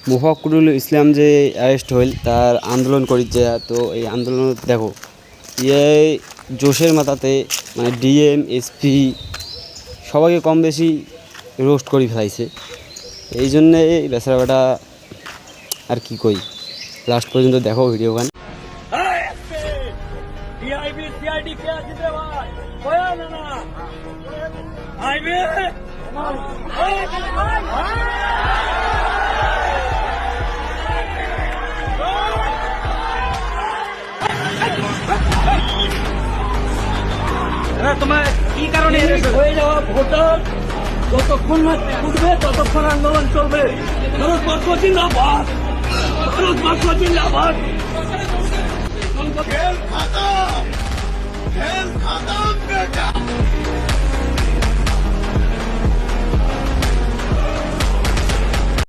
মুফাক্কুরুল ইসলাম যে অ্যারেস্ট হইল তার আন্দোলন করিচ্ছে। তো এই আন্দোলন দেখো ইয়ে জোশের মাথাতে মানে ডিএম এসপি সবাইকে কম বেশি রোস্ট করে ফেলাইছে। এই জন্যে বেচারাটা আর কি কই, লাস্ট পর্যন্ত দেখো ভিডিও গান। তোমার কি কারণে হয়ে যাওয়া ভোটার যতক্ষণ না উঠবে ততক্ষণ আন্দোলন চলবে। ভারতবর্ষ জিন্দাবাদ, ভারতবর্ষ জিন্দাবাদ। खेल खत्म बेटा।